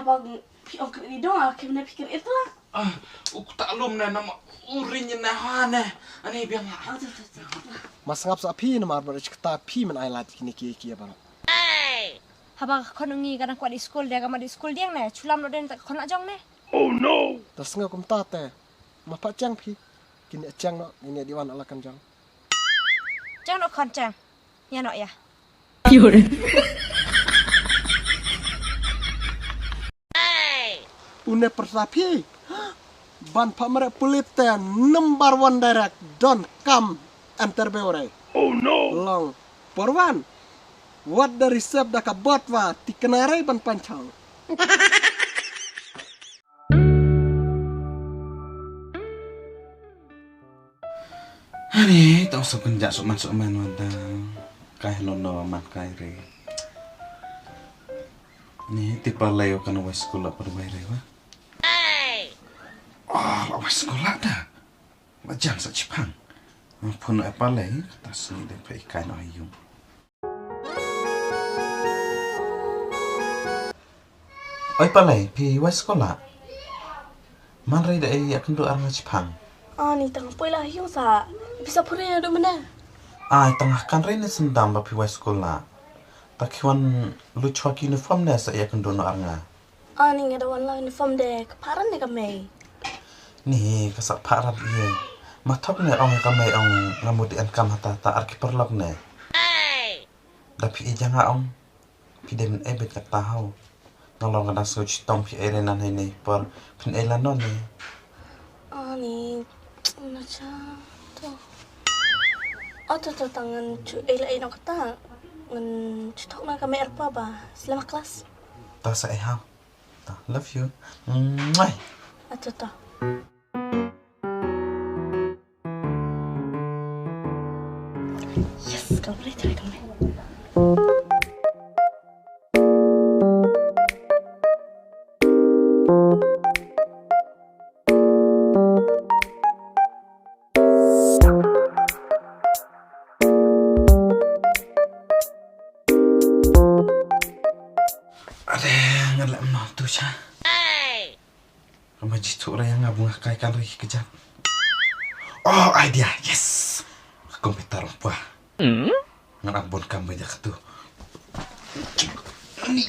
bang pion ke idong aku nak pikir itu lah. Aku tak lum na nama urinya na hane. Ani biang. Mas ngap sa phi na mar bar chkta phi man ai lat kini ki bang. Habang konungi kadang kuat di school dia kamar di school dia ne culam lo den tak konak jong ne. Oh no. Tas ngap kum ta te. Ma pa chang phi. Kini chang no ini diwan ala kan jang. Jang no kon jang. Ya no ya. Une persapi. Ban pamare pulite number 1 direct don't come enter beore. Oh no. Long porwan. What the receipt da kabot wa tikenare ban pancang. Ani tak usah penjak sok-man wanda. Kai lono mat kai re. Ni tipa layo kan wa sekolah per wa re wa. Wa sekolah dah. Macam sa Jepang. Pun apa lagi kata sini de pai kai no ayung. Oi palai pi wa sekolah. Man re dai akan do arma Jepang. Ni tengah poi lah yung sa. Bisa puri ada mana? Tengah kan re ni sendam ba pi wa sekolah. Takiwan lucu ki uniform na sa akan do no arnga. Ni ngada wan uniform dek. Paran dek kami. Ni kasak parat ye. Matok ne ong kami ong ngamudi an kam hata ta arki perlok ne. Tapi ijanga ong piden ebet kat tahu. Nolong kada suci tom pi erenan ini per pin elanon ne. Ni macam tu. Tu tangan cu elai nak kata. Ngan cutok na kami erpa ba. Selama kelas. Ta sa hao. Ta love you. Mwah. Tu. Yes, kau boleh try kami. Ada ngalak no tu cha. Kamu jitu orang yang ngabung kai kan ri kejap. Oh, idea. Yes. Komputer apa? Ngarabon kamu aja tu. Ni.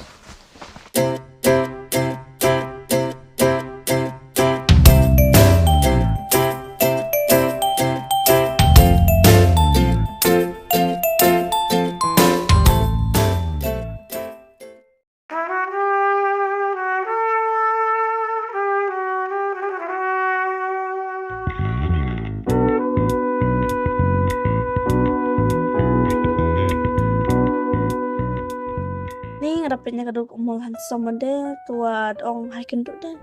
Rapatnya kadang umur handsome deh, tua ong hai kenduk deh,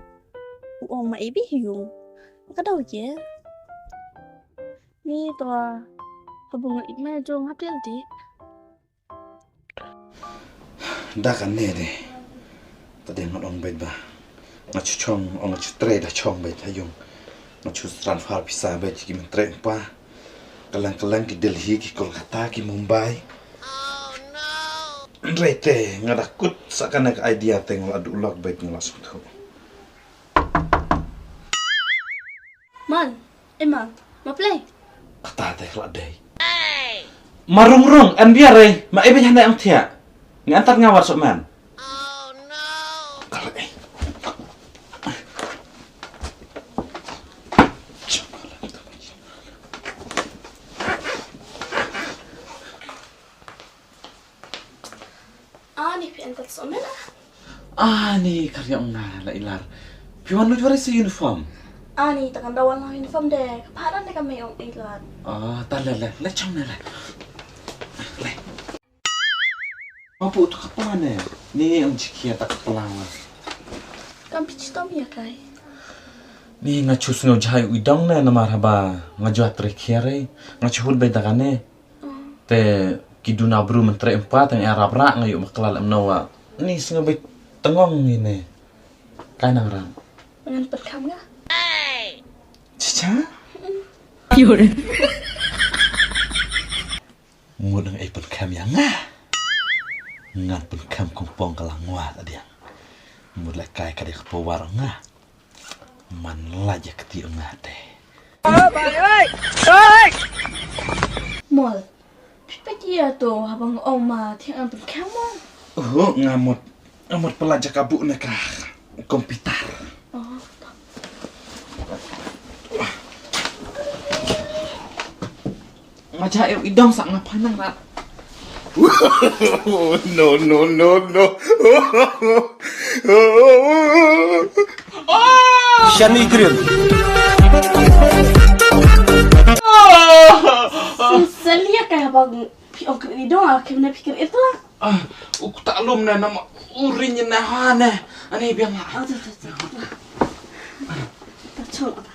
ong mai ibi hiung, kadang je. Ni tua hubungan ikma jong hapil di. Dah kan ni deh. Tadi ngomong baik bah. Ngacu chong, ngacu tre dah chong baik hayung. Ngacu transfer visa baik ki mentre pa. Kelang-kelang ki Delhi, ki Kolkata, ki Mumbai. Rete ngadak kut sakana ka idea tengol adu ulak baik ngelasung tu. Man, ma play. Kata teh kelak deh. Marung-rung, an biar ma ibe handa ang tia. Ngantar ngawar sok man. Oh no. Kalau Ni pian kat somela. Ni karya la ilar. Piwan lu juara si uniform. Ni tangan dawan lah uniform deh. Keparan deh kami ong ilan. Tak le chong le. Le. Mampu tu kapan ne? Ni ang cikia tak pelawat. Kan pici tom ya kai. Ni ngacus ngau jahai udang ne namar haba ngajuat trekhiare ngachuhul bedagane. Te kiduna bru mentre empat yang Arab rak ngayuk maklal amnawa. Ni sengabai tengong ni ne. Kainang ram. Dengan perkam ga? Cica? Mudang perkam yang ngah. Ngan perkam kumpong kalangwa tadi yang. Mulai kai ka dia kepo warung ngah. Man laja keti ngah deh. Mol. Pipa dia tu habang oma tiang ambil kamu. Ngamut pelajar kabuk nak komputer. Oh. Macam idong sak ngapain nak? No. Shani Grill. Selia kaya habang piong kini dong aku nak pikir itu lah. Aku tak lum na nama urinya na hane. Ani biang lah. Tak cong apa.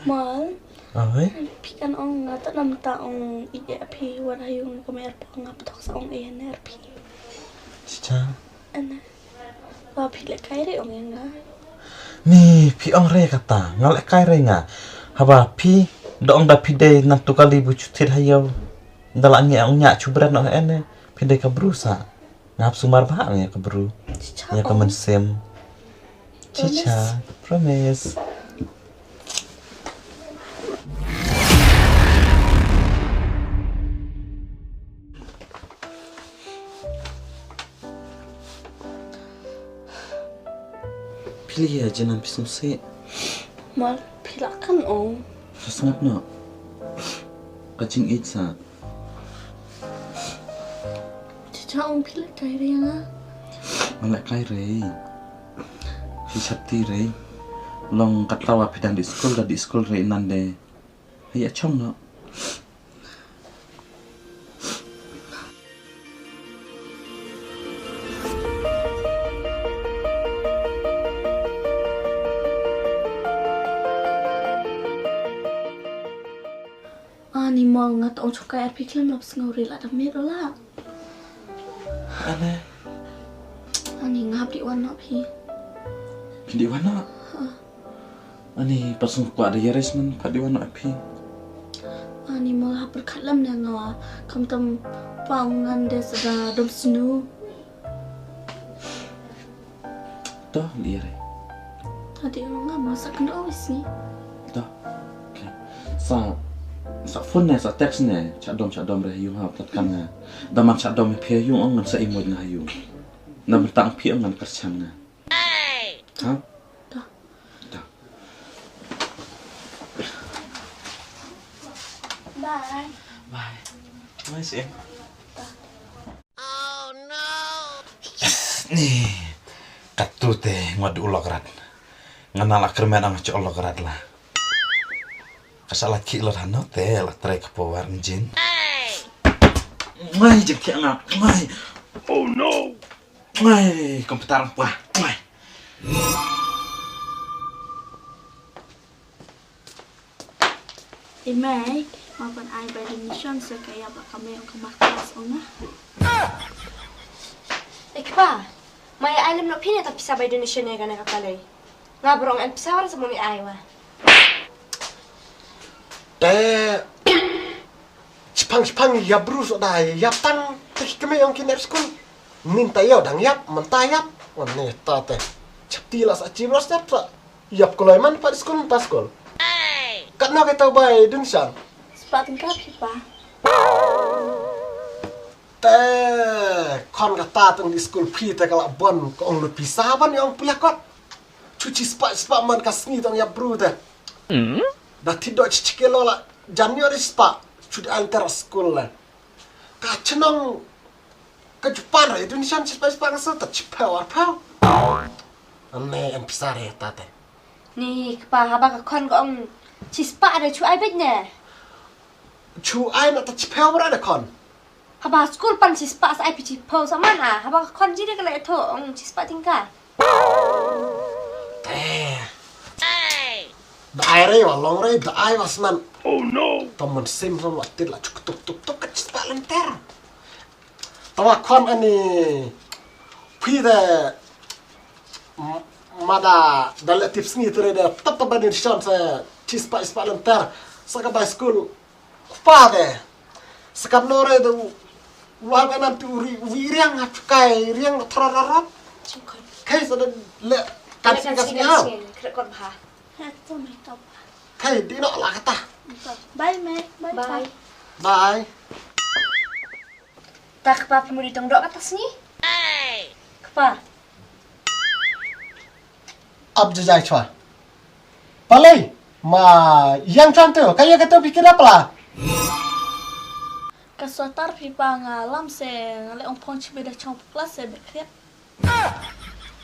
Mal. Ay, Pikan ong ngata nam ta ong ide api warayung kamer pang ngapatok sa ong ENRP. cica. Ana. Wa pile kaire ong nga. Ni pi ong re kata ngalek kai re nga. Haba pi doong da pi de nan tu kali bu cutir hayo. Dalaknya ong nya cubran no ene pi de ka brusa. Ngap sumar ba nya ka bru. Ya ka men sem. Cica, promise. Pilih aja nampi sumse. Mal pilakan ong. Sesungguh no. Kacing itsa. Cica ong pile kaire nga. Malak kai re. Si Sakti re. Long katlawa pidang di school re nande. Haya chong no. Ani mal ngat ong cukai RP klan laps ngori la da mero la. Ane. Ani ngap di wan pi. Pindi wana. Ani pasung ku ada yaresman padi wana api. Ani mal hapur kalam na ngawa kam tam paungan des da dom snu. Toh liare. Adi ong nga masak kena awis ni. Toh. Okay. Sa phone ne sa text ne chat dom re yu ha tatkan na. Daman chat dom phe yu ong sa imod na yu. Na bertang phi ong kan kerchang na. Ha? Dah. Dah. Bye. Bye. Bye sih. Oh no. Nih. Katute ngod ulograt. Nganal akermen ang ci ulograt lah. Kasala ki lor hano te la trai ke powar njin. Ngai jek ki ngap. Ngai. Oh no. Ngai komputer wah. Ngai. Imai, maupun ai by donation sekaya bak kami yang kemas ong na. Ikpa. Maya alam no pina tapi sabay donation ya kana kapalay. Ngabrong ang pisawar sa muni aywa. Cipang ya brus dah yap tang teh kami yang kiner skul minta ya dang yap mentayap wane tate capti lah sa cibros yap sa yap kolaiman pa skul pas skul kat na kita bay dun siya Sepatong kapi pa. kon kata tang di skul pi te kala bon ko ong lu pisaban yang punya kot cuci spa man kasni tang yap bru te dah tidak cikelo lah Januari spa sudah antar skul lah kacenong ke Jepang itu nisan spa kasut tercipau apa ane yang pisah ya tate Ni kapa haba ka kon ko ang chispa ada chu ai bet ne. chu ai nak tercipau berada kon Haba school pan chispa sa ai pichi po sa man ah. Haba ka kon jide ka la ito ang chispa tingka. Daerah ya long ray daerah wasman oh no teman sim sama waktu lah cukup tuk kecil lenter tawa kon ani pida mada dalam tips ni tu ada tetap banding shot saya cispa lenter. สกับ by school ฟาดเดสกับโนเรดู Luar kanan tu riang kai riang terorot. Cukon. Kai sudah le kan kasih ngau. Kret kon pha. Heto mai top. Kai di nak lah kata. Bye mai. Bye. Bye. Tak pa mo ditong dok atas ni. Kapa. Ab jajai chua. Palai. Ma yang cantik. Kaya kata pikir apa lah? Kasuatar pipa ngalam se ngale ong pong chibe da chong kelas se bekret.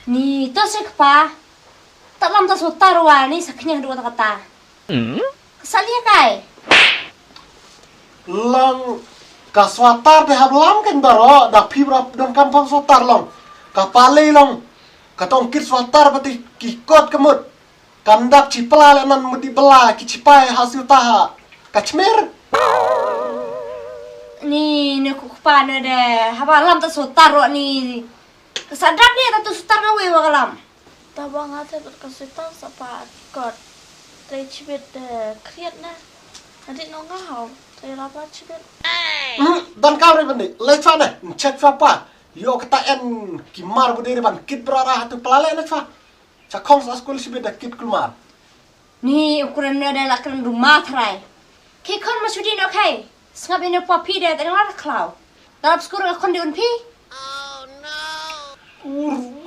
Ni to se kapa. Tak lam ta sotar wa ni saknya dua kata. Kesalia kai. Lang kaswatar de hablam kan baro da fibra don kampung sotar long. Kapalai long. Katong kit swatar pati kikot kemut. Kandap cipla lenan mudi bela kicipai hasil taha. Kacmer. Ni kapa na de. Haba lam ta sotar wa ni. Kesadap ni ta tu sotar ngawe wa kalam. Tabang ate berkasutan sapa kot. Tei chibe de kriat na. Nanti nonga hau. Tei rapa chibe. Dan kau ni bende. Lecha ne. Cek apa? Yo kata en kimar budiri ban kit berarah tu pelale lecha. Cakong sa skul si beda kit kulmar. Ni ukuran na de lakran rumah trai. Ke kon masudin okay. Sengap ini papi de tengah lar klau. Dalam skor kon di unpi.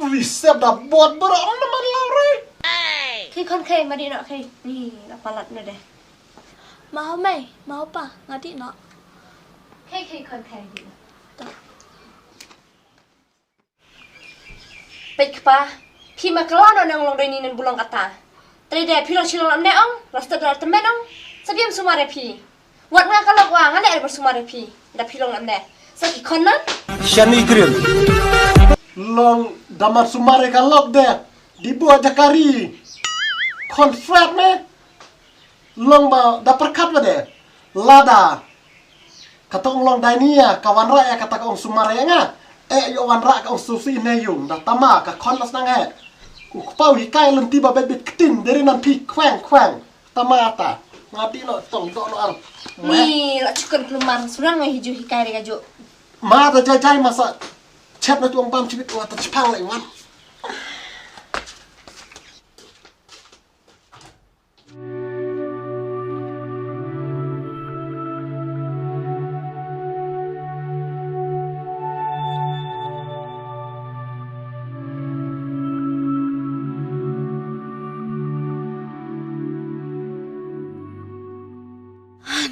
Wisep dah buat berang nama lari. Ke kon kai madi nak kai. Ni lapalat na de. Mau mai, mau pa, ngadi no. Ke kon kai di. Baik pa. Pi makelano nang long deni nan bulang kata. Tadi de pi long silong amne ong. Rasta dar temen ong. Sabiam sumare pi. Wat nga kalak wa ngale ar bersumare pi. Da pi long amne. Saki konan. Shani grill. Long damar sumare kalok de. Dibuat jakari. Konfrat me. Long ba da perkat ba de. Lada. Katong long dainia kawan raya kata kong sumare nga. Yo wan ra ka susi ne yung da tama ka konlas nang he. Pau hikai lenti ba bebit ketin dari nan pi kwang tamata. Ngati no tong do no ar. Ni la cukan kelumar surang ngai hiju hikai re gajo. Ma da jai masa chat na tuang pam cibit wa ta cipang lai wan.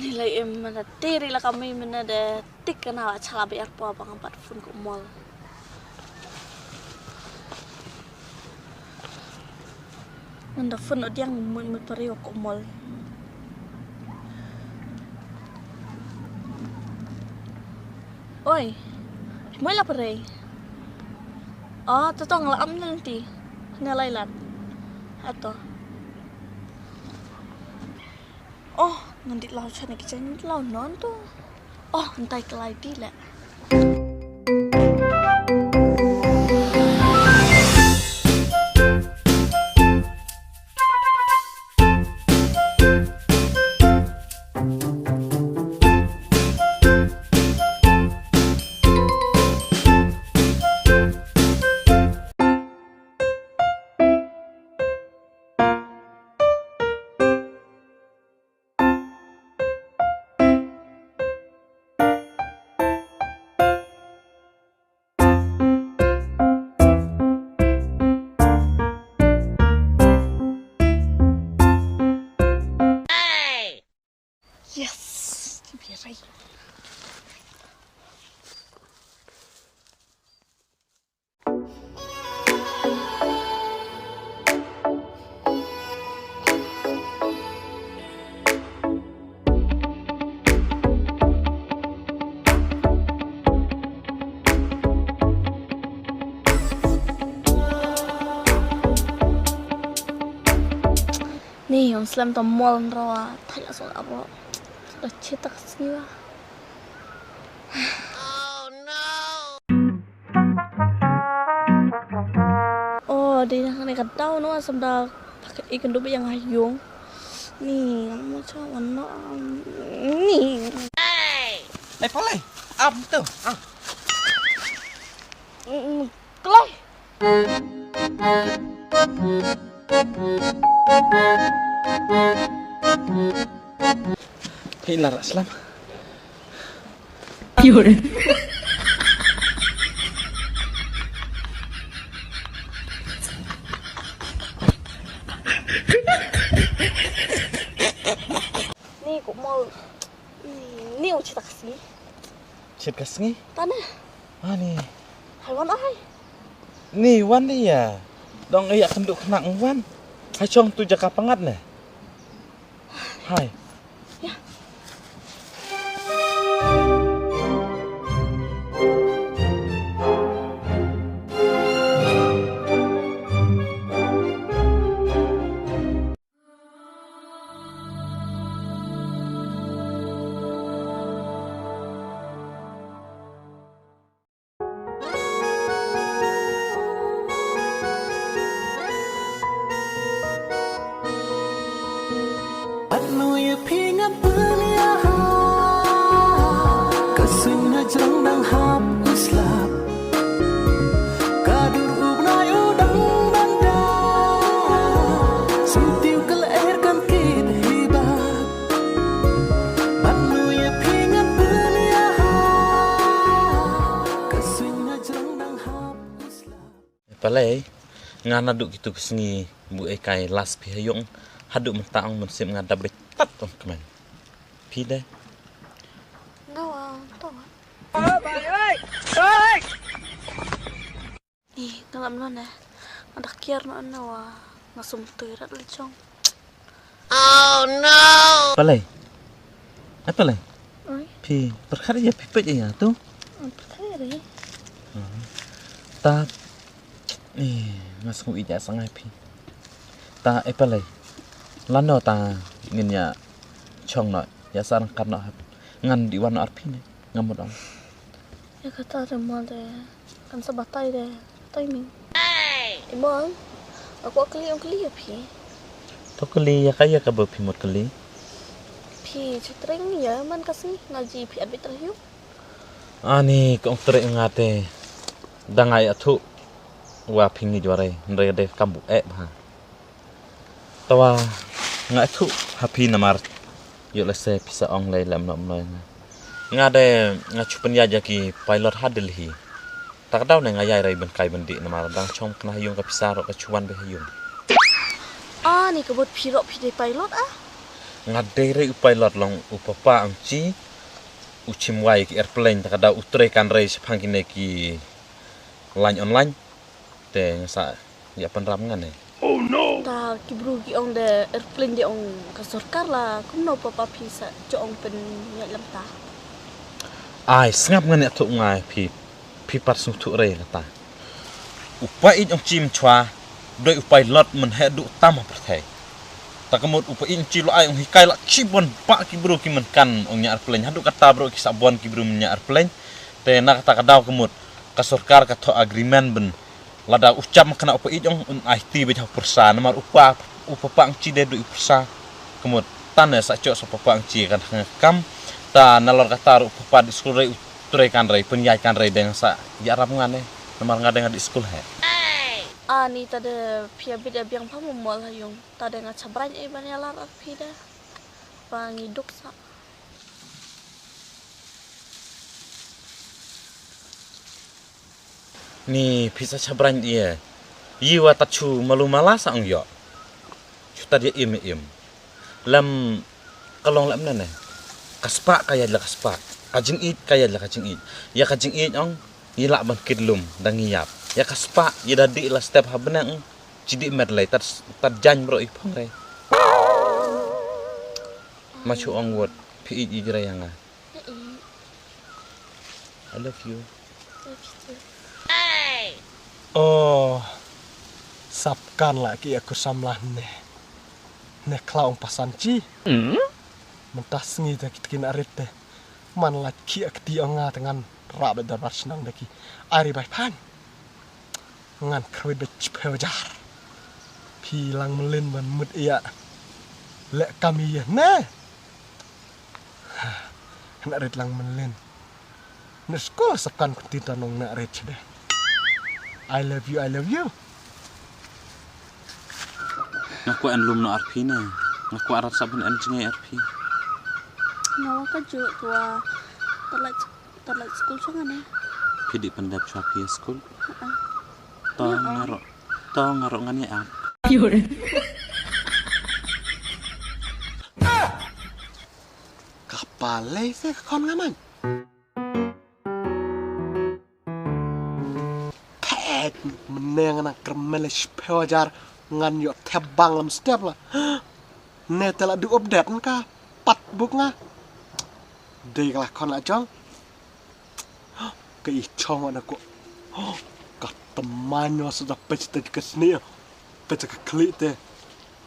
Nilai mana tiri lah kami mana de tik kena cala biar apa bang empat fun ke mall. Nanda fun odiang mun periuk ke mall. Oi, mai lah perei. Oh, tu tong lah am nanti. Nilai lat. Atau oh, nanti lau cana kican lau non tu. Oh, entai kelai di lah. Yes, biarai. Nih, yang slam tomol rawa, tanya soal apa? Sudah cetak sini lah. Oh, dia yang nekat tahu no, sampai pakai ikan dubi yang hayung. Nih, macam mana? Nih. Palai. am tu. Ah. Kelai. Hilar Aslam. Ni cũng mau niu chỉ taksi. Cit kasngi. Tanah. Ah ni. Haiwan ai? Ni wan dia. Dong iya kenduk kena wan. Hai chong tu jaka pangat ne. Hai. Palai ngana duk gitu kesengi bu ekai las pihayong haduk mentaang mensip ngada betat on kemen. Pide. Nawa, tawa. Nih, ngalam lo na. Ada kiar no nawa. Ngasum tuirat lecong. Palai. Apa palai? Oi, Pi perkara ya pipet ya tu. apa kare? Ta ngasku ija sangai pi. Ta palai. Lano ta ngin ya chong no ya sarang kan no ngan di wan arpi ne ngamut on. Ya kata ada mal deh. Kan sebatai deh. Timing. Ibon. Aku keli ya pi. To keli ya kaya ka bo pi mot keli. Pi cetring ya man kasih ngaji pi abit terhiu. Ani kong tere ngate dangai athu wa pingi jware ndre de kambu ha. Tawa ngai thu happy namar yo lese pisa ong le lam nom noi ngade ngachupen ya jaki pilot hadilhi takdaw ne ngayai rai ben kai bendi namar dang chom kena yung ka pisa ro ka chuan be hayung Ah, ni kebut pirok pi de pilot ah. ngade re pilot long upapa angchi uchim wai ki airplane takdaw utre kan rai sephangine ki line online te ngasa ya penram ngane. Ta kibru ki ong de airplane de ong ka sarkar la kum no papa pi sa cho ong pen ya lam ta. Ai ngap ngane thu ngai pi par su thu re ta upai ong chim chwa doi upai lot men he du tam perthai ta kamut upai ong chi lo ai ong hikai la chibon pa ki bro ki men kan ong nya airplane hadu kata bro ki sabon ki bro nya airplane te nak ta kadaw kamut ka sarkar ka tho agreement ben lada ucap kena upai ong un IT be persa namar upa pang chi de du persa kamut tan sa cho sa pang chi kan kam ta nalor kata upa di sekolah re utre kan re penyai kan re deng sa ya ram ngane namar ngade di sekolah he. Ah, ni tade pi abit abiang pa mol hayung. Tade nga cabran e ban ya lar pi de. Bang iduk sa. Ni pisa cabran dia. Yiwa tachu malu mala sa ang yo. Chuta dia im. Lam kalong lam nane. Kaspa kaya la kaspa. Kajing it kaya la kajing it. Ya kajing it ong yila ban kidlum dang ngiyap. Ya kaspa ya dadi la step habenang cidik met lay tat jan bro ipang re. Machu ong word pi i jira yang I love you. Oh, sapkan lagi aku samlah ne klaung pasanci. Mentah sengi dah kita kena arit deh. Man lagi aku dianga dengan rabat darbar senang deki. Ari bai pan. Ngan kawit becipel jar. Pilang melin ban mut iya. Lek kami ya ne. Kena arit lang melin. Na sekolah sakan kuntinta nong na rich deh. I love you, I love you. Ngaku an lum no RP na. Ngaku arat sabun an jengai RP. Ngawa ka jo tua talat school sangan eh. Pidi pendap chua pi school. To ngaro ngani ap. Kapalay sih kon ngaman. Pet meneng na kermelish pewajar ngan yo tebang lam step lah. Ne telah di update ka pat buk nga. Dei lah kon la jong. Ke ichong ana ko. Ka temanyo sudah pecah ke sini. Pecah ke klik teh.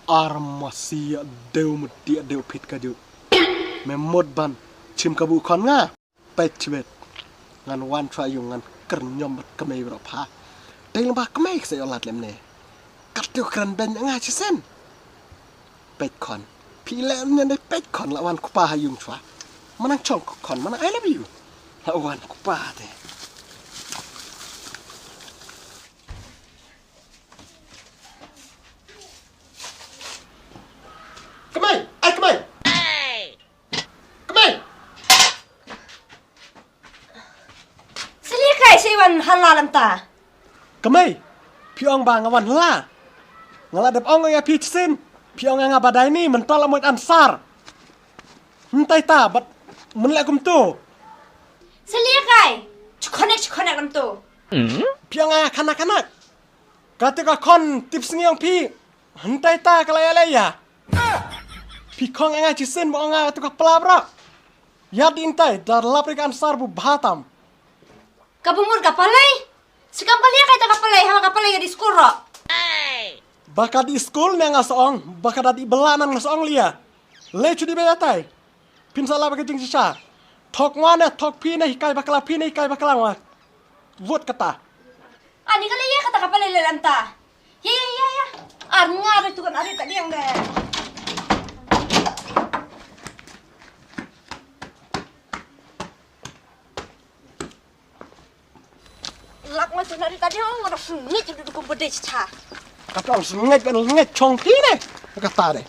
Armasi deu mudia deu pit ka ju. Memod ban chim kabu kon nga. Pecah ngan wan try yung ngan kernyom bat kemai berapa. Dei lembah kemai saya olat lem ne. Kartu keren ben nga chisen. Pet kon. Pile nya de pet kon lawan kupa hayung chwa. Manang chong kon mana I love you. Lawan kupa teh. Kemai. Kemai. Selia kai sewan halalam ta. Kemai. Piong bang awan la. Ngaladap ong ya pi chisen. Piong nga badai ni mentol amot ansar. Hentai ta bat menlek kum tu. Selia kai. Cukonek lam tu. Piong nga kanak-kanak. Katika kon tips ngiong pi. Hentai ta kalaya-laya. Pi kong nga chisen mo nga tukak pelabrak. Yad intai dar laprik ansar bu batam. Kabumur kapalay. Sekampalia kai ta kapalay hawa kapalay di school ro. Baka di school na nga soong, baka di belanan nga soong lia. Lechu di bedatai. Pinsala baka jing sisa. Tok wana, tok pina, hikai bakala pina, hikai bakala nga. Vot kata. Ani kalaya kata kapalay lalam ta. Ya. Nga rin tukan ari tadi yang deh. Lak macam dari tadi orang ada sunyi jadi dukung berdeh cah. Kata orang senget chong pina. Kata deh.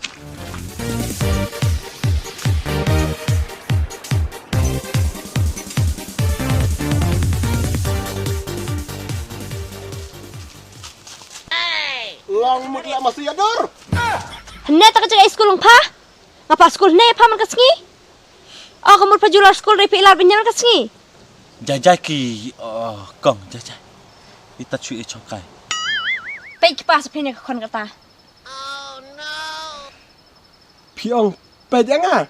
Long mutla masih ador. Hendak tak kerja sekolah pa? Ngapa sekolah ne pa man kasngi? Oh kamu pajular sekolah dari pilar binyan kasngi? Jajai ki kong jajai. Ita cui chokai. Baik pas pini ke kon kata. Piong pedang ah.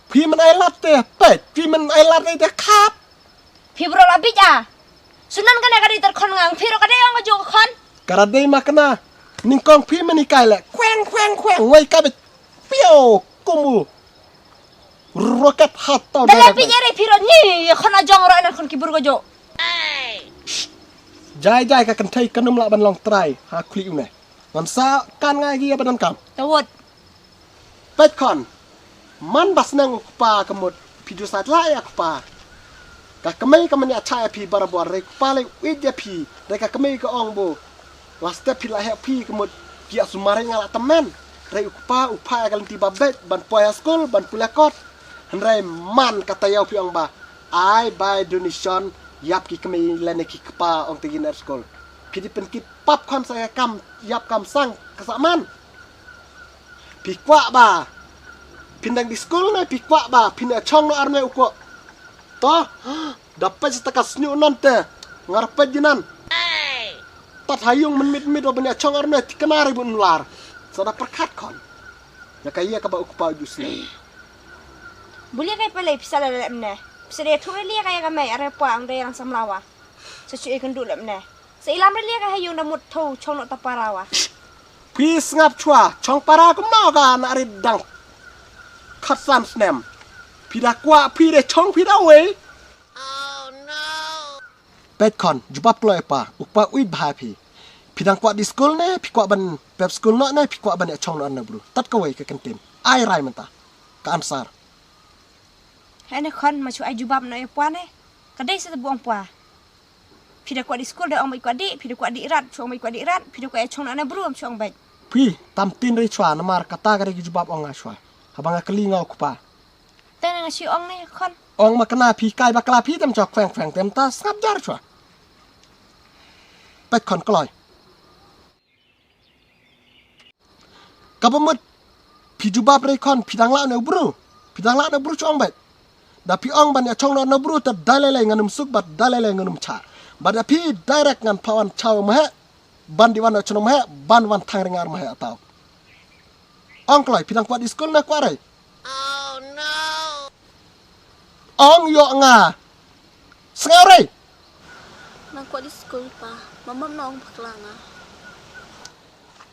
Pi man ai lat teh, pet. Pi man ai lat teh kap. Pi bro labik ah. Sunan kan ya kadi terkon ngang. Pi ro kadi yang ngaju kon. Karadai makna. Ningkong pi man ikai le. Kweng. Wai kabit. Pio kumu. Roket hat tau. Dalam pi nyari pi ro ni kon ajong ro enak kon kibur gojo. Jai ka kentai kanum la ban long try. Ha kli une. Ngan sa kan ngai gi badan kam. Tawut. Pet kon. Man bas nang kupa kemut. Pidu sat la ya kupa. Ka kemai kamani achai pi barabor re kupa le widya pi. Re ka kemai ka ong bo. Lasta pi la he pi kemut. Pi asumare ngala temen. Re kupa upaya kalanti babet ban poya school ban pulakot. Henrai man kata yau pi ong ba. I buy donation yap ki kami lene ki kepa ong tegin er skol. Pidi pen ki pap kam saya kam yap kam sang kesaman. Pikwa ba. Pindang di skol na pikwa ba. Pinda chong no arne uko. Toh dapat setakas nyu nante ngarpe jinan. Tat hayung menmit o benya chong arne tikenari bun lar. Sada perkat kon. Ya kaya ka ba ukpa jusne. Boleh kai pelai pisah dalam ne. Sedia tu relia kaya kami ada puang dari yang samlawa. Sesuai ikan dulu ne. Seilam relia kaya yung damut tau chong nak taparawa. Pis ngap chua chong para kum no ka na ri dang. Khat sam snem. Pida kwa pide chong pida we. Oh no. Pet kon jubap loy pa ukpa uid bha pi. Pidang kwa di school ne pi kwa ban pep school no ne pi kwa ban chong no na bro. Tat ka we ka kentim. Ai rai menta. Ka ansar. Hanya kon macam aju bab nak puan Kadai sa buang pua. Pida kuat di sekolah dah ong mai kuat adik, pida kuat adik rat, chuang mai kuat adik rat, pida kuat chong nak bru am chuang baik. Pi tam tin ri chwa namar kata gari gi jubab ong chwa. Habang kali ngau ku pa. Tan nga si ong ni kon. Ong ma kena pi kai bakla pi tem chok phang tem ta ngap jar chwa. Pet kon kloi. Kabamut pi jubab ri kon pi dang la ne bru. Pi dang la ne bru chong baik. Da pi ong ban ya chong na bru ta dalele nganum suk bat dalele nganum cha. Bada pi direct ngan pawan chaw mah ban di wan chnom mah ban wan thang ringar mah atau ong kloi pidang kuat di sekolah na kuarai. Oh no ong yo nga sengare Nang kuat di sekolah pa. Mama nong bakla nga.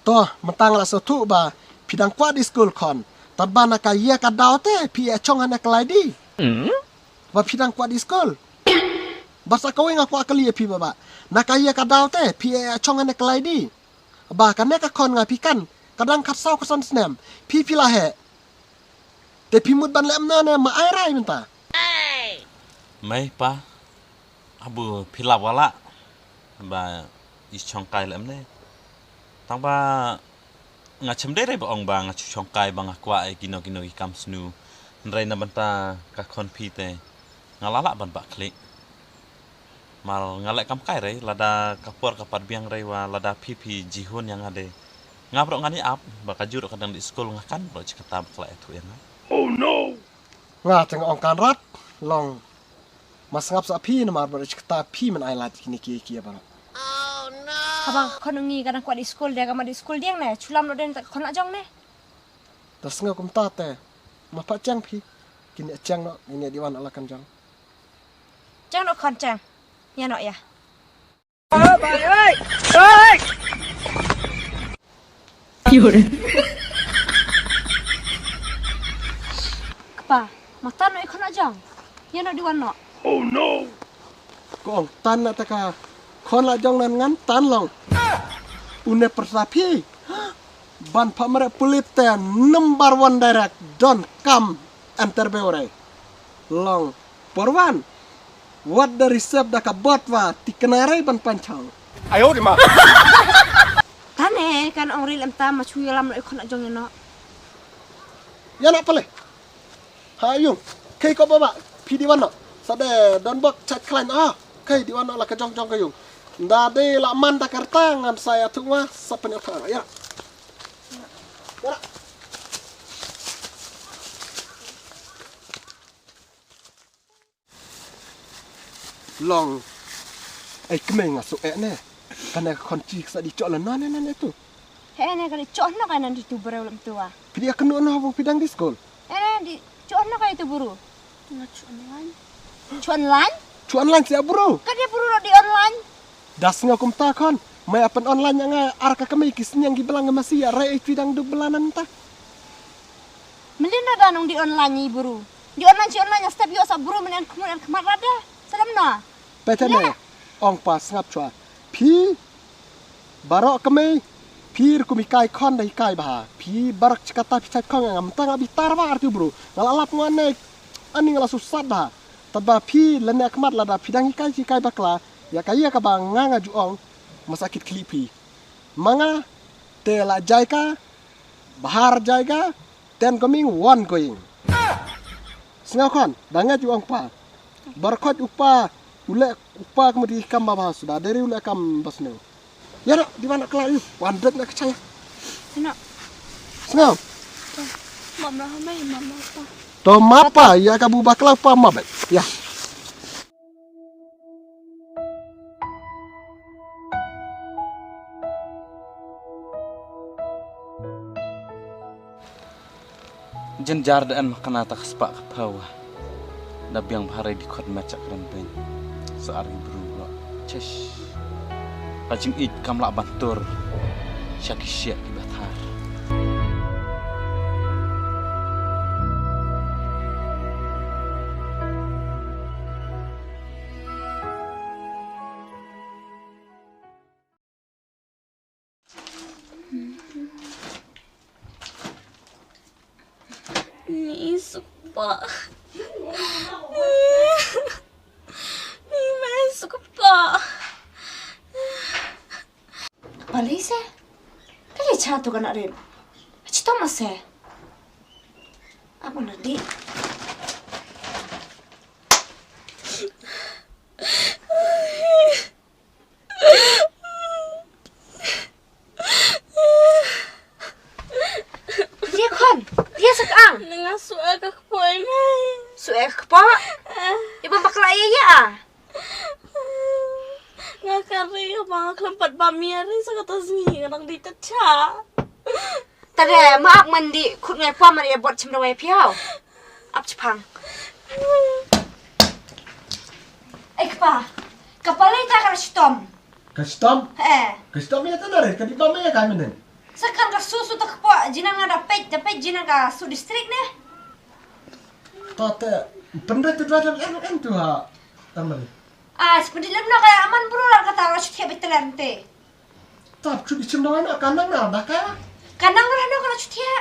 to mentang la so tu ba pidang kuat di sekolah kon tad ban ka ye ka daw te pi e chong ana klai di ba pidang kuat di sekolah basa kau yang aku akali pi baba nakaya ka daw te pi e chong ana klai di ba ka ne ka kon nga pi kan kadang kat sau ka san snem pi la he te pi mut ban lem na ne ma ai rai minta Mai pa. Abu pilap wala. Ba ischongkai lem ne. Tang ba ngachem dere ba ong ba ngachongkai ba ngakwa gino ikam snu. Nrai na banta ka kon pi te. Ngalala ban ba klik. Mal ngalek kam kai rei lada kapur kapat biang rei wa lada pipi jihun yang ade ngabrok ngani ap baka juruk kadang di sekolah ngakan bro cikata bakla itu ya nga teng ong kan rat long mas ngap sa pi na mar bar chikta pi man ai lat kini ki ba Abang kon ngi kadang kuat di sekolah dia kama di sekolah dia ne. Chulam lo den kon nak jong ne. tas nga kum ta te ma pa chang pi kini chang no ini di wan ala kan jang Jang no kon jang. Ya no ya. Kepa, mata no ikon ajang. Ya no diwan no. ko ong tan na ta ka kon la jong nan ngan tan long une persapi ban pamare pulit te number 1 direct don't come enter beore long porwan what the receipt da ka botwa tikenare ban panchang Tane kan ong ril emta ma chuy lam no ikon ajang no. ya nak pale hayung kai ko baba pidi wan no sade don bok chat klan kai di wan la ka jong jong kayung nda de la man da karta ngam saya tungwa sapen apa ya long ai kemeng asu ne kana konci sa di cok lan nan itu He ne kan icon no kan di tu bere lam tua. pidi akenu no habu pidang di skol Di cuan no kan itu buru. Ngachu online. Cuan lan? cuan lan sia bro Kan dia buru no di online. das ngakum ta kon mai apan online yang arka kemai kisni yang gibelang masih ya rai pidang du belanan ta Melina danong di online ni buru. Di online si online yang step yo sa buru menen kemudian kemar ada. Salam no. petene ong pas ngap chua pi barok kemai pir kumikai kon dai kai bah pi barak cikata pi chat kon ngam tanga bitar ba arti bro ngalalap ngane ani ngala susah dah taba pi lene kemat lada pidang kai bakla ya kaya ka bang nganga juong masakit klipi manga te la jaika bahar jaika ten coming one going singakon danga juong pa barkot upa ule upa kemudian kam baba sudah dari ule kam basne ya nak di mana kelai wandet nak kecaya Sino? singau Mama mai mama pa. to mapa ya kabu bakla pa mabet ya jen jardaan makana ta kaspa kapawa da biang bharai di khot macak rempeng saari bru chesh kacing it kamla bantur syakisya di bathar Ni supa. cha tu kana rep. Cito mase. Apa nadi? Dia kon, dia sekang. Nangaso aga po ay may. Suek pa. Iba bakla ya. Nga kari mga klampat ba miyari sa katas niya nang dita cha. Tade maak mandi kut ngai pa man ya bot chimrawai piao. Ap chpang. Ekpa. Kapalita kara chitom. Kastom? Eh. Kastom ya tanare, kadi ba may kami nen? Sekan ka susu tak po jinang ada pet jinang ka su distrik ne. Tate, pendet tu dalam en tu ha. Tamari. Ah, seperti lemno kaya aman burulan kata orang cuti betelente. Tap cudi cimdawan akan nang ada kaya. Kanang rano kalau cuti ya.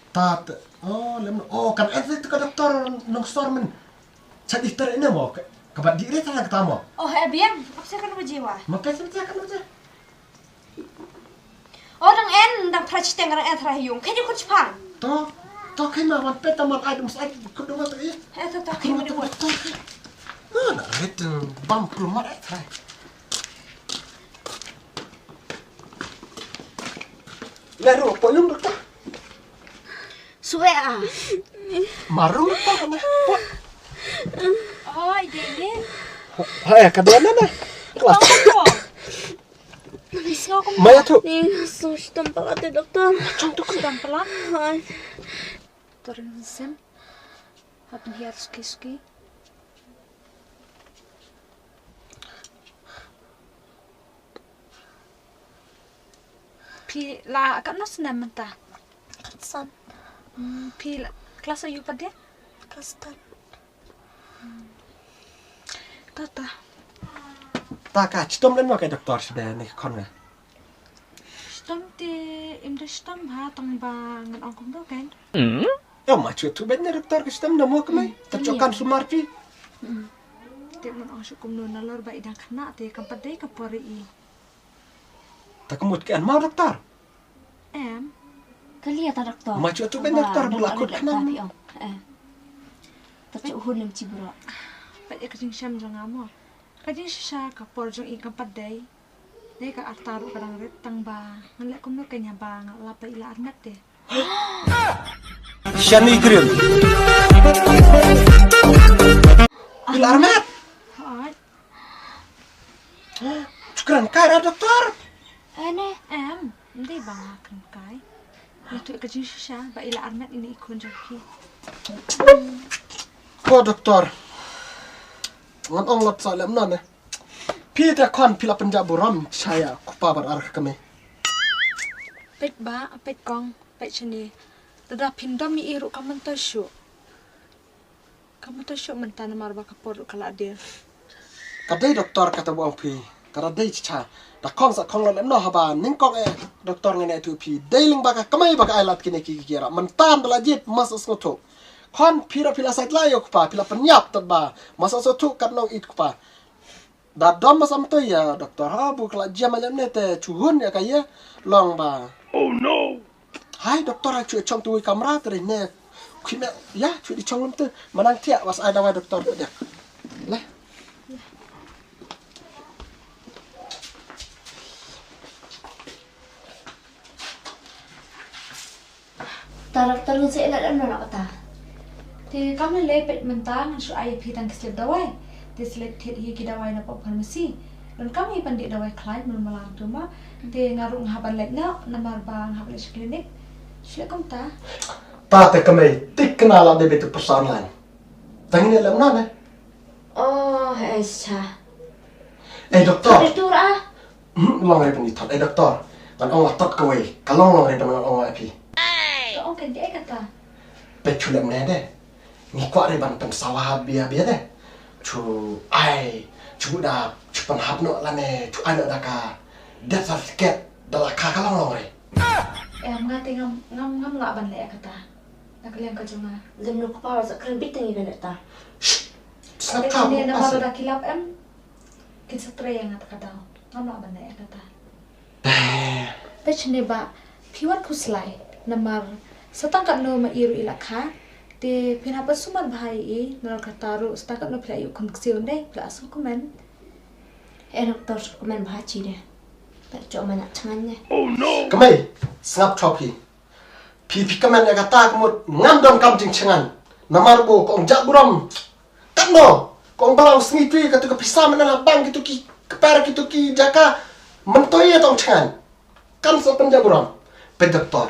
Tate, oh lemno. Oh kan itu ke dokter nong stormen. Chat ihtar ini mau kabat diri tangan ketemu. Oh, biar apa sih kan berjiwa. Maka seperti akan aja. Orang en dang prajit yang orang en terayung. Kayak dia pang. Toh kena man peta man adem sai kedua tu ya. Tuh kayak dia buat. Nah, itu bam rumah try. Lalu apa yang dokter? Suwe ah. Marung apa kena? Oh, ini. Hai, kadang mana? Kelas. Maya tu. Nangaso siya pala ate doktor. Cong tu kan. Sedang pelan. Ay. Turun sen. Happen hier ski. Pi la kat nos na menta. Katsan. Pi kelas ayu pada. Kastan. Tata. Tak citom len makai dokter sudah ni kon. Stam ti imda stam ha tang ba ngan ongkong do kan. Ya macam tu benar dokter ke citom nak mau kemai. Tercokan sumar pi. Ti mon ong syukum no nalor ba idang kana ti kan padai ka pori i. Tak kemut kan mau dokter. Em. Kali ta doktor. Macam tu benar dokter bulakut kena. Tapi uhun lim cibura. Pak ya kajing syam jang amo. Kajing sisa ka por jang ikan padai. Dai ka artaru kadang ret tang ba. Ngalek kum no kanya ba ngalapa ila armat de. Shani Grill. Ila armat. Hai. Cukran kara dokter. Ane em. Ndai ba ngakan kai. Itu kajing sisa ba ila armat ini ikon jaki. Ko dokter. Ngan ong lot salam nan. Pi ta kon pila penjaburam saya kupa bar kami. Pet ba, pet kong, pet chani. Dada pindam mi iru kaman tasyo. Kaman tasyo mentana marba kapor kala dia. Kadai dokter kata buang pi. Kadai cica. Da kong sa kong lot no haba ning kong dokter ngene tu pi. Dailing baka kamai baka ailat kini kira. Mentan belajit mas ngoto. Kon pira pila sait layo kupa pila penyap teba. Masa sotu kat nong it kupa. Da dom masam tu ya dokter ha bu kala jam alam ne te chuhun ya kaya long ba. Oh no. Hai dokter ha chu chong tu kamera teri ne. Kime ya chu di chong tu manang tiak was ada wa dokter dia. Lah. Dokter ni saya nak nak kata. Ti kami lepet mentang su ai pi tang keslip dawai. Ti selip tit hi ki dawai na pop farmasi. Dan kami pandit dawai klien malam tu ma. Ti ngarung haban lek na namar bang haban klinik. Sila kom ta. Ta te kami tik kenal ada betu persoalan. Tang ni lam na. Oh, Aisyah. Dokter. Dokter ah. Long ai pandit thot dokter. Kan ong tot ko wei. Kalong long ai pandang ong ai pi. Kau kan dia kata. Betu lam ne de. Ni kwa re ban pen sawah bia de. Chu ai chu da chu pan hap no la ne chu ai no da ka death certificate da la ka kalong long ai. Ngati ngam nggak ban le kata. Nak liang ka cuma. Lem no kapara sa kren bitang ikan ta. Snap Tapi ka. dia nama dah kilap kita setre yang kata kata. Ngam nggak ban le kata. Pechne ba piwat khuslai namar setangkat no ma iru ilakha te phina pa sumat bhai e nor kataru setakat no phila yu konksiun deh pla asu komen doktor komen bahaci deh. Tak cok banyak cengannya. Kamay, sangap chopi. Pi kaman ya kata kumut ngam don kam jing cengan. Namar bo kong jak buram. Tak no. Kong balang sengi tu katu kepisah mana bang gitu ki kepara gitu ki jaka mentoy ya tong cengan. Kan so penja buram. Pe doktor.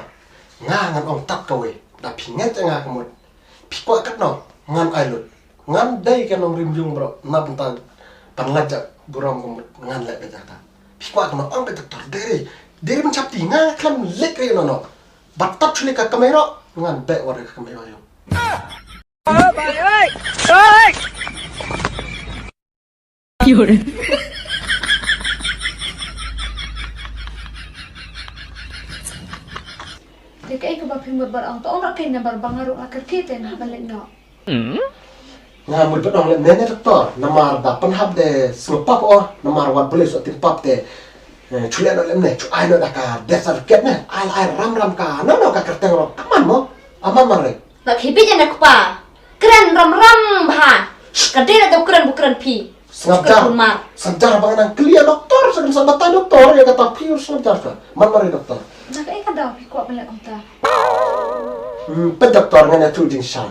Ngan ong tak kawe. Da pingat nga kumut. Pi kwa kat no ngan ailut. Ngan dai kan ong rimjung bro. Na bentar panlajak buram kumut ngan lek be jaka. Pi kwa kan ong pe doktor dere mencapti nga klam lek re no. Batat chuli ka kamera ngan be wara ka kamera yo. Dekai ko ba pimot bar ang toong rakin na bar bangaro akar kita na balik no. Nga mul ba dong nene doktor namar da panhab de slopap o namar wat boleh so timpap de chuli no lemne chu ai no da ka desar ket ne ai ram ka no ka kerteng ro kaman mo aman mare. Nak hibi jana kupa. Keren ram bah. Kadena tu keren pi. Sejar bang nang clear doktor sedang sabatan doktor ya kata pure sejar ka. Man mare doktor. Nakai ka daw piko balik ang ta. Pe doktor ngana tu jing sha.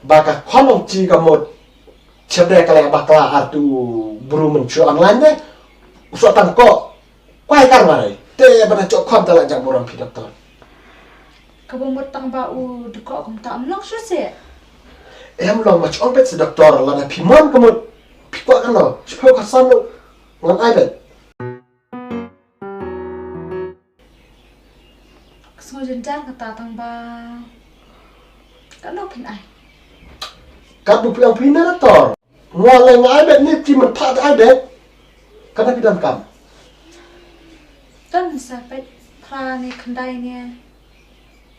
Baka khonong chi ka mod chede kala bakla atu buru mencu online ne. Usah tangko. Kwai kar mare. Te bana cok khom tala jang buram pi doktor. Kabumot tang bau deko kum ta amlong suse. Em long mach on bet doktor la na pimon kamot piko kan no. Sepau kasan no ngan ai bet. Semua jenjang kata tang ba. Kalau pin ai. Kat bu yang pina doktor. Mulai ngai bet ni ti men phat ai bet. Kana pidam kam. Kan sampai pra ni kendai ni.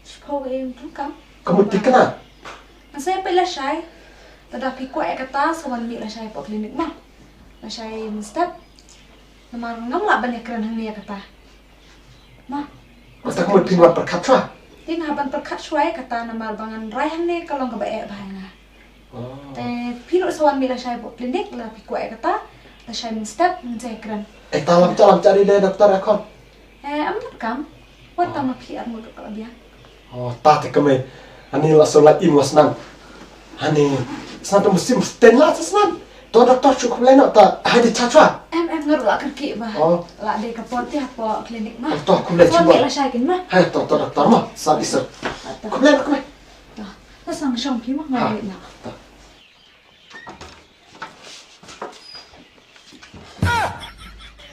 Sepau em tu kam. Kamu tikna. Saya pe la shai. Tada piko ai kata sawan mi la shai po klinik mah. La shai mustap. Namar ngam la ban ekran hang ni kata. Mah. Masa kamu pinwan perkat tra. Tin haban perkat shwai kata namar bangan rai hang ni kalong ka ba e bahai nga. Te pino sawan mi la shai po klinik la piko ai kata la shai mustap ngcai ekran. Talam cari deh dokter akon. Am tak kam. Wat tam pi ar mo ka dia. Oh, tak kami. Ani langsung lagi wasnan. Ani sangat musim stenlah sesnan. Tuh dokter cukup lain tak ada caca. Em ngaru la kerki bah. Oh. La de ka porti apa klinik mah. Tuh aku lihat Sawan mi coba. la shai kin mah. Hai tuh dokter mah sabi ser. Aku lihat aku. Ta sang shong pi mah ngai na.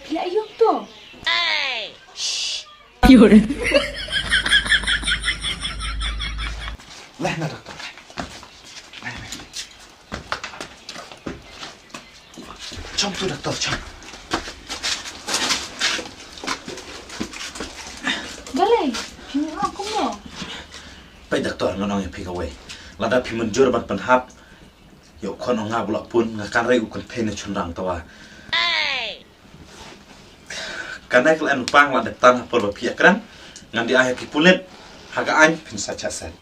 Pila ayuk tu. Leh na doktor. Jom tu doktor, jom. Balai. Pino aku mo. Pai doktor ngonong yang pikawe. Lada pi menjur ban penhap. Yo kon ong ngabulak pun ngakan rai ukon pene chunrang tawa. Karena kalian pang lada tanah por bapiak kan ngan di ayah ki pulet haga an pin sacha set.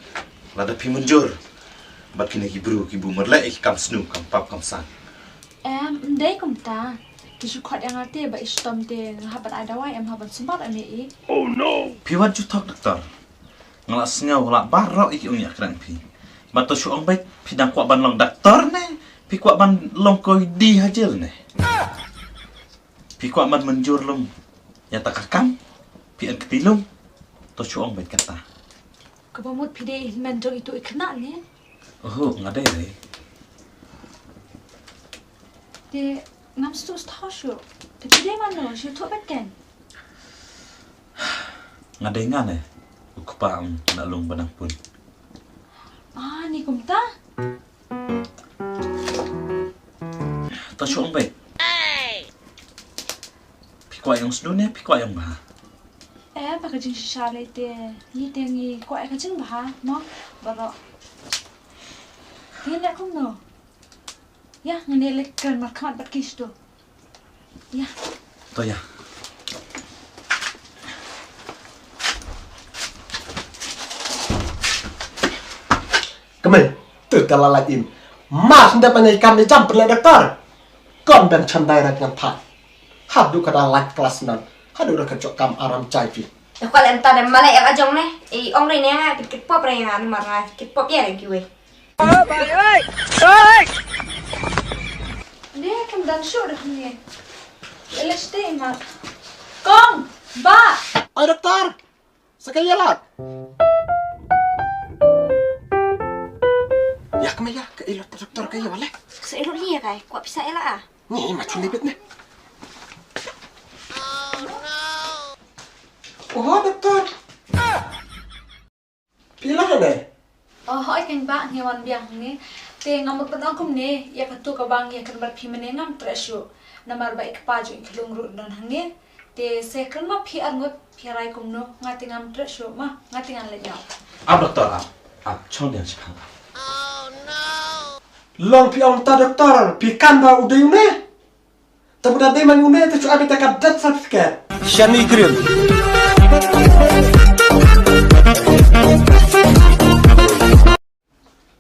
Lada pi menjur. Bat kini ki bu merle kam snu kam pap kam sang. Ndai kum ta. Kisu khot yang ate ba istom te habat ada wai em habat sempat ane i. Pi wat jutok doktor. Ngalak sengau ngalak barok iki ong yakran pi. Bato syu ong baik pi dang kuat ban long doktor ne. Pi kuat ban long koi di hajel ne. Pi kuat ban menjur lom. Ya tak kakam. Pi an ketilung. To syu ong baik kata. Kabamut pide menjong itu ikna ni. Oh, ngadai re. De ngam stu stau syu. De pide mana syu tu bet kan. Ngadai ngane. Ukupang nalung banang pun. Ni kum ta. To syu ong baik. Pi kuat yang snu ne, pi kuat yang bah. Baka jing shishale te ni te ngi ko ka jing ba no baro. Ni le kum no. Ya ngene le kan markat bat kisto. Ya. To ya. Kemai, tu terlalain. Mas hendak menyaikan di jam perle doktor. Kon ben chandai rat ngan thai. Hadu kada like kelas nan. Hadu dah kecok kam aram cai pi. Kalau entah dan malah yang ajong nih, ong ini ya, kit pop nih ya, marah kit pop ya lagi gue. Dia kan dan show dah ni. Let's stay mat. Kong, ba. Ay doktor. Sakaya lat. Ya kemai ya, ke ilot doktor kaya wala. Seelok dia kai, kuat bisa elak ah. Ni macam lebet ni. Oh doktor. Pila ni? Hoi kan ba ngewan biang ni. Te ngamuk petang kum ni, ya katu ka bang ya kan bar phi menengam tresyo. Namar ba ikpaju iklung ru don hangi. Te second ma phi angot phi rai kum no ngati ngam tresyo ma ngati ngan le nyaw. doktor chong dia sipang. Long pi om ta doktor, pi kan ba udah une. Tapi dah deman une tu cuma kita kan death certificate. Shani Grill.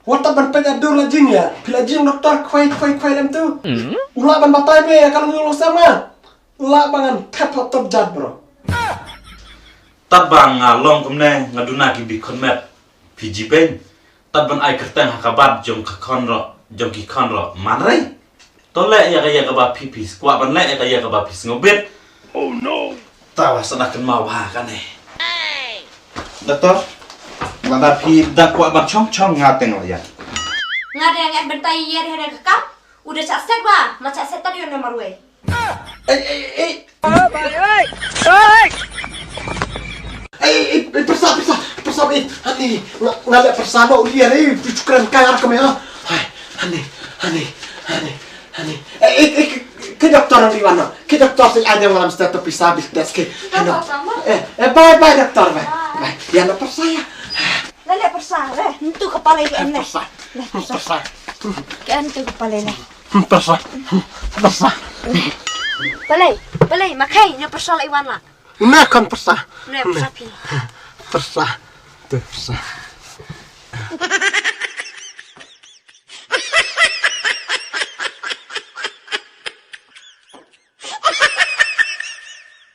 Wata ban penya dur la jing ya. Pila jing doktor kwai lem tu. Ulah ban batai be kalau ngulu sama. Ulah bangan tap top jad bro. Tat bang long kumne ngaduna ki bi konmet PG pen. Tat ban ai kerteng hakabat jong ki kon ro manrai. Tole ya kaya ka ba pipis. Kwa ban le ya kaya ka ba pis ngobet. Oh no. Tawas nak mau ha kan eh. Doktor. Nada pi da kwa ban chong ngateng ya. Ngada yang bentai ya hari kekam, udah cak set ba, macam set tadi yang nomor we. Persa ani ngale persano uliar cukran kayar kami ha. Hani. Ke doktor di mana? Ke doktor sih ada malam setiap pisah bis desk. Bye doktor bye. Ya nak persaya. Lele persa, itu kepala ikan leh. Persa. Kan itu kepala leh. Persa. Balai, makai ni persa lah iwan lah. Nah kan persa. Ni persa pi. Persa. Tuh persa.